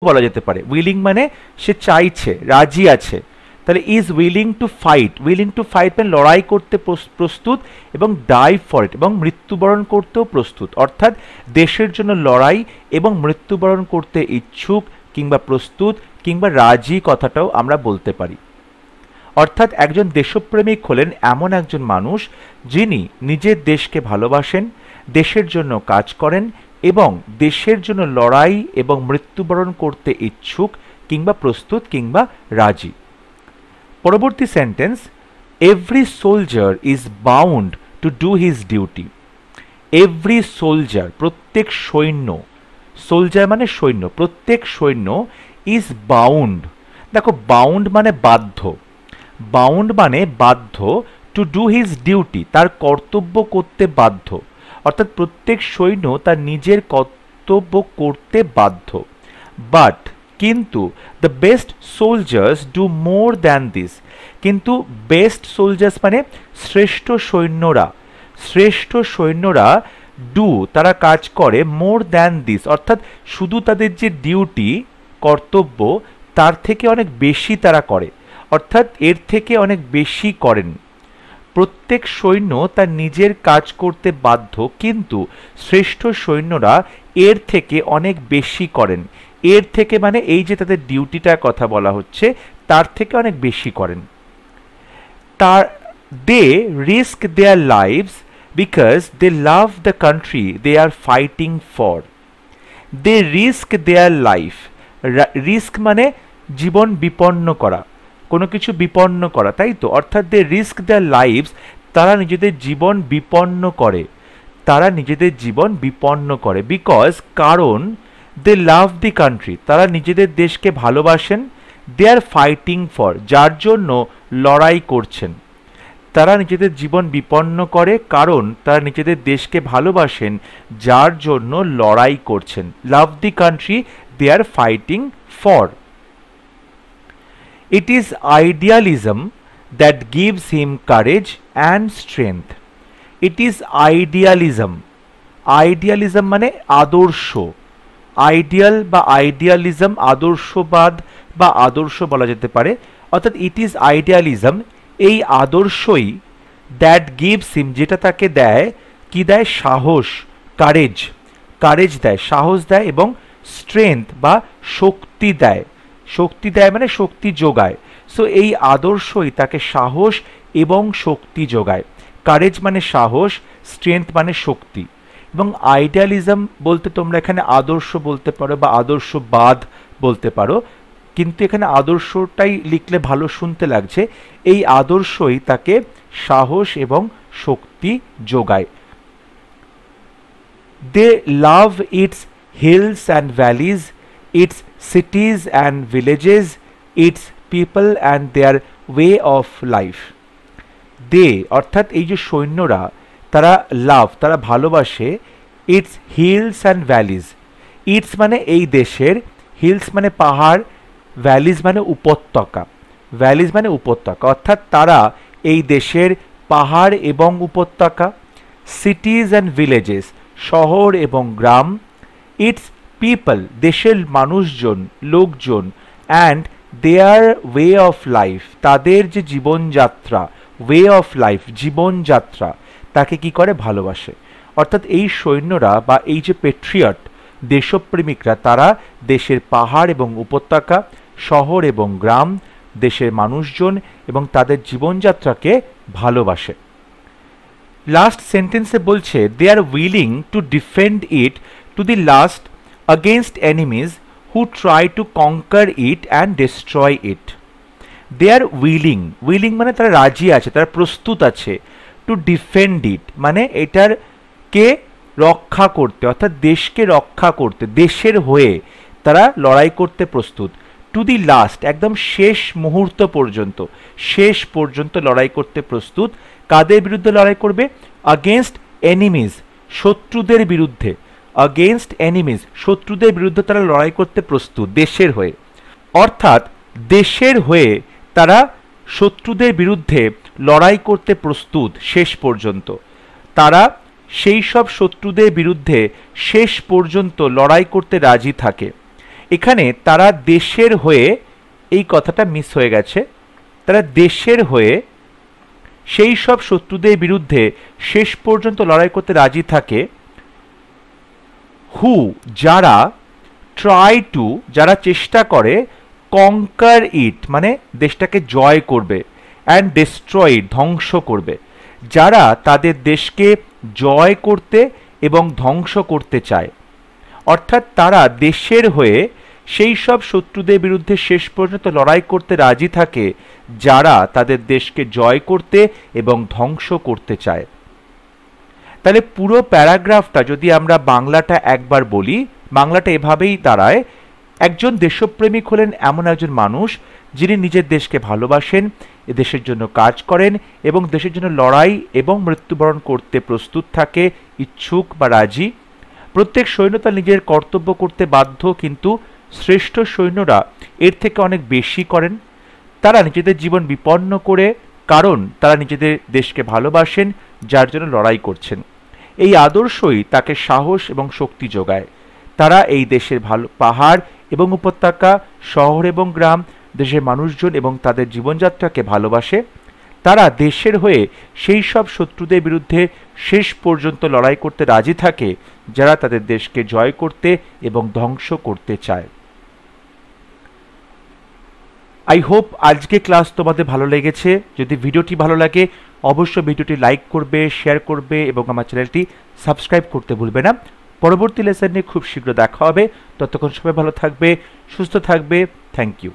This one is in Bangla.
বলা যেতে পারে। উইলিং মানে সে চাইছে, রাজি আছে। তাহলে is willing to fight, willing to fight মানে লড়াই করতে প্রস্তুত, এবং ডাই ফর ইট এবং মৃত্যুবরণ করতেও প্রস্তুত। অর্থাৎ দেশের জন্য লড়াই এবং মৃত্যুবরণ করতে ইচ্ছুক কিংবা প্রস্তুত কিংবা রাজি কথাটাও আমরা বলতে পারি। অর্থাৎ একজন দেশপ্রেমিক হলেন এমন একজন মানুষ যিনি নিজের দেশকে ভালোবাসেন, দেশের জন্য কাজ করেন এবং দেশের জন্য লড়াই এবং মৃত্যুবরণ করতে ইচ্ছুক কিংবা প্রস্তুত কিংবা রাজি। পরবর্তী sentence, every soldier is bound to do his duty. Every soldier, প্রত্যেক সৈন্য, সোলজার মানে সৈন্য, প্রত্যেক সৈন্য ইজ বাউন্ড। দেখো বাউন্ড মানে বাধ্য, বাউন্ড মানে বাধ্য, টু ডু হিজ ডিউটি তার কর্তব্য করতে বাধ্য। অর্থাৎ প্রত্যেক সৈন্য তার নিজের কর্তব্য করতে বাধ্য। বাট কিন্তু the best soldiers do more than this, কিন্তু বেস্ট সোলজার্স মানে শ্রেষ্ঠ সৈন্যরা, শ্রেষ্ঠ সৈন্যরা ডু তারা কাজ করে মোর দ্যান দিস, অর্থাৎ শুধু তাদের যে ডিউটি কর্তব্য তার থেকে অনেক বেশি তারা করে, অর্থাৎ এর থেকে অনেক বেশি করেন। প্রত্যেক সৈন্য তার নিজের কাজ করতে বাধ্য, কিন্তু শ্রেষ্ঠ সৈন্যরা এর থেকে অনেক বেশি করেন। এর থেকে মানে এই যে তাদের ডিউটিটার কথা বলা হচ্ছে তার থেকে অনেক বেশি করেন। তার they risk their lives because they love the country they are fighting for. They risk their life, risk মানে জীবন বিপন্ন করা, কোনো কিছু বিপন্ন করা, তাই তো। অর্থাৎ দে রিস্ক দেয়ার লাইভস, তারা নিজেদের জীবন বিপন্ন করে, তারা নিজেদের জীবন বিপন্ন করে। বিকজ কারণ দে লাভ দি কান্ট্রি, তারা নিজেদের দেশকে ভালোবাসেন, দে আর ফাইটিং ফর যার জন্য লড়াই করছেন। তারা নিজেদের জীবন বিপন্ন করে কারণ তারা নিজেদের দেশকে ভালোবাসেন যার জন্য লড়াই করছেন। Love the country they are fighting for. It is idealism that gives him courage and strength. It is idealism. Idealism মানে আদর্শ, আইডিয়াল বা আইডিয়ালিজম আদর্শবাদ বা আদর্শ বলা যেতে পারে। অর্থাৎ ইট ইজ আইডিয়ালিজম, এই আদর্শই দ্যাট গিভস হিম যেটা তাকে দেয়, কি দেয়, সাহস, কারেজ, কারেজ দেয়, সাহস দেয় এবং স্ট্রেংথ বা শক্তি দেয়, শক্তি দেয় মানে শক্তি যোগায়। সো এই আদর্শই তাকে সাহস এবং শক্তি যোগায়। কারেজ মানে সাহস, স্ট্রেংথ মানে শক্তি। এবং আইডিয়ালিজম বলতে তোমরা এখানে আদর্শ বলতে পারো বা আদর্শবাদ বলতে পারো, কিন্তু এখানে আদর্শটাই লিখলে ভালো শুনতে লাগছে। এই আদর্শই তাকে সাহস এবং শক্তি যোগায়। They love its hills and valleys, its cities and villages, its people and their way of life. They অর্থাৎ এই যে সৈন্যরা তারা লাভ তারা ভালোবাসে it's hills and valleys. It's মানে এই দেশের, হিলস মানে পাহাড়, ভ্যালিজ মানে উপত্যকা, ভ্যালিজ মানে উপত্যকা, অর্থাৎ তারা এই দেশের পাহাড় এবং উপত্যকা, সিটিজ অ্যান্ড ভিলেজেস শহর এবং গ্রাম, ইটস পিপল দেশের মানুষজন লোকজন, and there way of life তাদের যে জীবনযাত্রা, ওয়ে অফ লাইফ জীবনযাত্রা, তাকে কি করে, ভালোবাসে। অর্থাৎ এই সৈন্যরা বা এই যে পেট্রিয়ট দেশপ্রেমিকরা তারা দেশের পাহাড় এবং উপত্যকা, শহর এবং গ্রাম, দেশের মানুষজন এবং তাদের জীবনযাত্রাকে ভালোবাসে। লাস্ট সেন্টেন্সে বলছে they are willing to defend it to the last against enemies who try to conquer it and destroy it. They are willing, willing মানে তারা রাজি আছে, তারা প্রস্তুত আছে, to defend it মানে এটার কে রক্ষা করতে, অর্থাৎ দেশকে রক্ষা করতে, দেশের হয়ে তারা লড়াই করতে প্রস্তুত। টু দি লাস্ট একদম শেষ মুহূর্ত পর্যন্ত, শেষ পর্যন্ত লড়াই করতে প্রস্তুত। কাদের বিরুদ্ধে লড়াই করবে? against enemies শত্রুদের বিরুদ্ধে, against enemies শত্রুদের বিরুদ্ধে তারা লড়াই করতে প্রস্তুত দেশের হয়ে। অর্থাৎ দেশের হয়ে তারা শত্রুদের বিরুদ্ধে লড়াই করতে প্রস্তুত শেষ পর্যন্ত। তারা সেই সব শত্রুদের বিরুদ্ধে শেষ পর্যন্ত লড়াই করতে রাজি থাকে। এখানে তারা দেশের হয়ে, এই কথাটা মিস হয়ে গেছে, তারা দেশের হয়ে সেই সব শত্রুদের বিরুদ্ধে শেষ পর্যন্ত লড়াই করতে রাজি থাকে, হু যারা, ট্রাই টু যারা চেষ্টা করে, কঙ্কার ইট মানে দেশটাকে জয় করবে, অ্যান্ড ডিস্ট্রয় ধ্বংস করবে, যারা তাদের দেশকে জয় করতে এবং ধ্বংস করতে চায়। অর্থাৎ তারা দেশের হয়ে সেই সব শত্রুদের বিরুদ্ধে শেষ পর্যন্ত লড়াই করতে রাজি থাকে যারা তাদের দেশকে জয় করতে এবং ধ্বংস করতে চায়। তাহলে পুরো প্যারাগ্রাফটা যদি আমরা বাংলাটা একবার বলি, বাংলাটা এভাবেই দাঁড়ায়, একজন দেশপ্রেমিক হলেন এমন একজন মানুষ যিনি নিজের দেশকে ভালোবাসেন, এ দেশের জন্য কাজ করেন এবং দেশের জন্য লড়াই এবং মৃত্যুবরণ করতে প্রস্তুত থাকে, ইচ্ছুক বা রাজি। প্রত্যেক সৈন্য তার নিজের কর্তব্য করতে বাধ্য, কিন্তু শ্রেষ্ঠ সৈন্যরা এর থেকে অনেক বেশি করেন। তারা নিজেদের জীবন বিপন্ন করে, কারণ তারা নিজেদের দেশকে ভালোবাসেন, যার জন্য লড়াই করছেন। এই আদর্শই তাকে সাহস এবং শক্তি যোগায়। তারা এই দেশের ভালো পাহাড় এবং উপত্যকা, শহর এবং গ্রাম, দেশের মানুষজন এবং তাদের জীবনযাত্রাকে ভালোবাসে। তারা দেশের হয়ে সেই সব শত্রুদের বিরুদ্ধে শেষ পর্যন্ত লড়াই করতে রাজি থাকে যারা তাদের দেশকে জয় করতে এবং ধ্বংস করতে চায়। আই হোপ আজকে ক্লাস তোমাদের ভালো লেগেছে। যদি ভিডিওটি ভালো লাগে অবশ্যই ভিডিওটি লাইক করবে, শেয়ার করবে এবং আমার চ্যানেলটি সাবস্ক্রাইব করতে ভুলবে না। পরবর্তী লেসন নিয়ে খুব শীঘ্র দেখা হবে। ততক্ষণ সবাই ভালো থাকবে, সুস্থ থাকবে। Thank you.